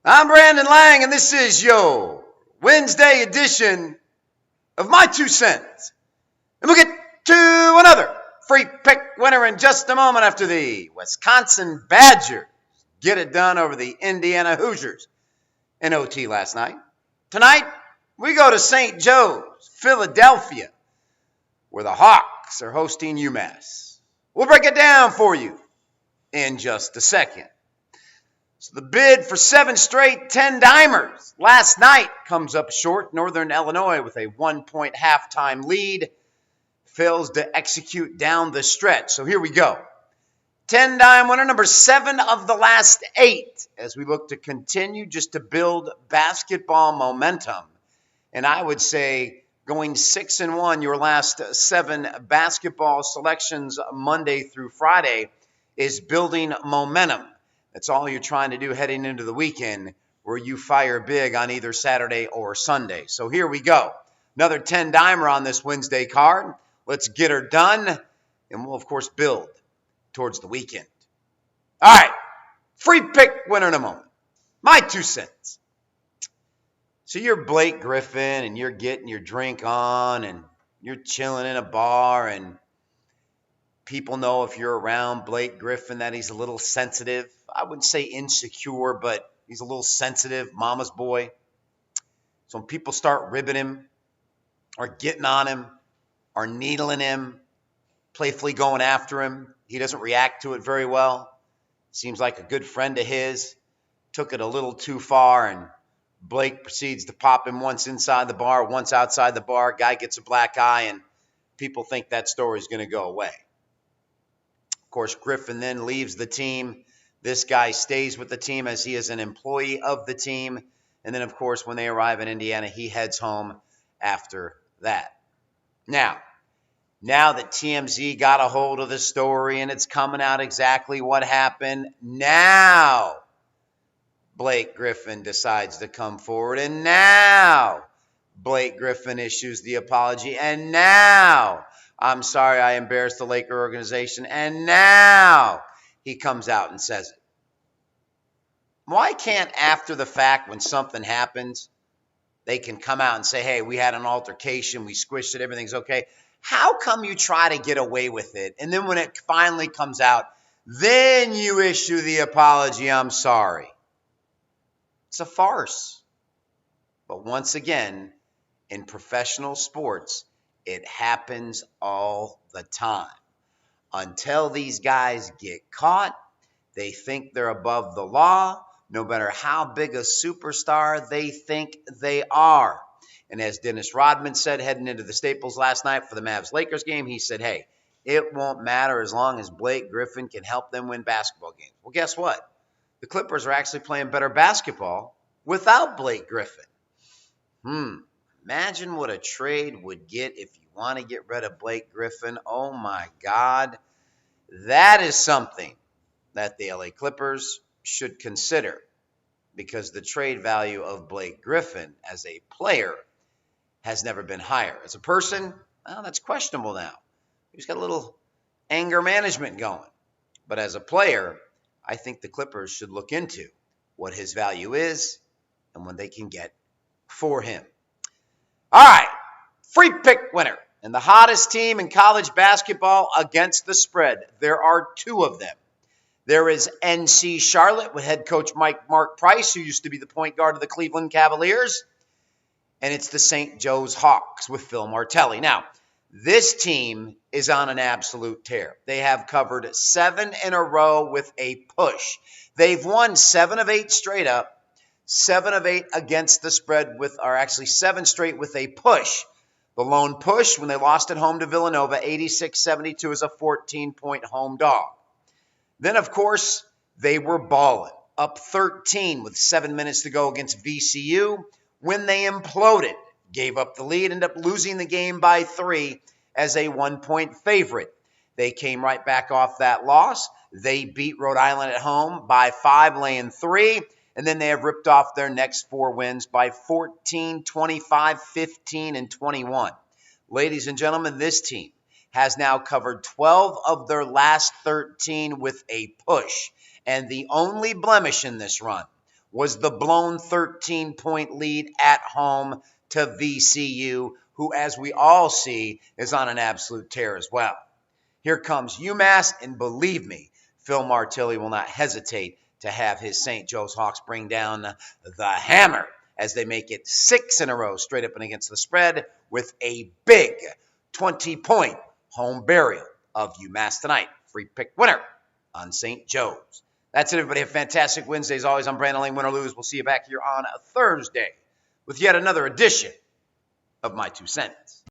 I'm Brandon Lang, and this is your Wednesday edition of My Two Cents. And we'll get to another free pick winner in just a moment after the Wisconsin Badgers get it done over the Indiana Hoosiers in OT last night. Tonight, we go to St. Joe's, Philadelphia, where the Hawks are hosting UMass. We'll break it down for you in just a second. So the bid for 7 straight 10-dimers last night comes up short. Northern Illinois, with a 1-point halftime lead, fails to execute down the stretch. So here we go. 10-dime winner number 7 of the last 8 as we look to continue just to build basketball momentum. And I would say going 6-1 your last 7 basketball selections Monday through Friday is building momentum. That's all you're trying to do heading into the weekend where you fire big on either Saturday or Sunday. So here we go. Another 10-dimer on this Wednesday card. Let's get her done, and we'll, of course, build towards the weekend. All right, free pick winner in a moment. My 2 cents. So you're Blake Griffin, and you're getting your drink on, and you're chilling in a bar, and people know if you're around Blake Griffin that he's a little sensitive. I wouldn't say insecure, but he's a little sensitive, mama's boy. So when people start ribbing him or getting on him or needling him, playfully going after him, he doesn't react to it very well. Seems like a good friend of his took it a little too far, and Blake proceeds to pop him once inside the bar, once outside the bar. Guy gets a black eye, and people think that story is going to go away. Of course, Griffin then leaves the team. This guy stays with the team as he is an employee of the team. And then, of course, when they arrive in Indiana, he heads home after that. Now that TMZ got a hold of the story and it's coming out exactly what happened, now Blake Griffin decides to come forward. And now Blake Griffin issues the apology. And now, I'm sorry I embarrassed the Laker organization. And now he comes out and says it. Why can't, after the fact, when something happens, they can come out and say, hey, we had an altercation, we squished it, everything's okay? How come you try to get away with it, and then when it finally comes out, then you issue the apology, I'm sorry? It's a farce. But once again, in professional sports, it happens all the time. Until these guys get caught, they think they're above the law, no matter how big a superstar they think they are. And as Dennis Rodman said heading into the Staples last night for the Mavs-Lakers game, he said, hey, it won't matter as long as Blake Griffin can help them win basketball games. Well, guess what? The Clippers are actually playing better basketball without Blake Griffin. Imagine what a trade would get if you want to get rid of Blake Griffin. Oh, my God. That is something that the LA Clippers should consider, because the trade value of Blake Griffin as a player has never been higher. As a person, well, that's questionable now. He's got a little anger management going. But as a player, I think the Clippers should look into what his value is and what they can get for him. All right, free pick winner. And the hottest team in college basketball against the spread. There are 2 of them. There is NC Charlotte with head coach Mark Price, who used to be the point guard of the Cleveland Cavaliers. And it's the St. Joe's Hawks with Phil Martelli. Now, this team is on an absolute tear. They have covered 7 in a row with a push. They've won 7 of 8 straight up, 7 of 8 against the spread, or actually 7 straight with a push. The lone push when they lost at home to Villanova, 86-72, is a 14-point home dog. Then, of course, they were balling, up 13 with 7 minutes to go against VCU when they imploded, gave up the lead, ended up losing the game by 3 as a 1-point favorite. They came right back off that loss. They beat Rhode Island at home by 5, laying 3, and then they have ripped off their next 4 wins by 14, 25, 15, and 21. Ladies and gentlemen, this team has now covered 12 of their last 13 with a push. And the only blemish in this run was the blown 13-point lead at home to VCU, who, as we all see, is on an absolute tear as well. Here comes UMass, and believe me, Phil Martilli will not hesitate to have his St. Joe's Hawks bring down the hammer as they make it 6 in a row straight up and against the spread with a big 20-point home burial of UMass tonight. Free pick winner on St. Joe's. That's it, everybody. Have a fantastic Wednesday. As always, I'm Brandon Lane. Win or lose, we'll see you back here on a Thursday with yet another edition of My 2 Cents.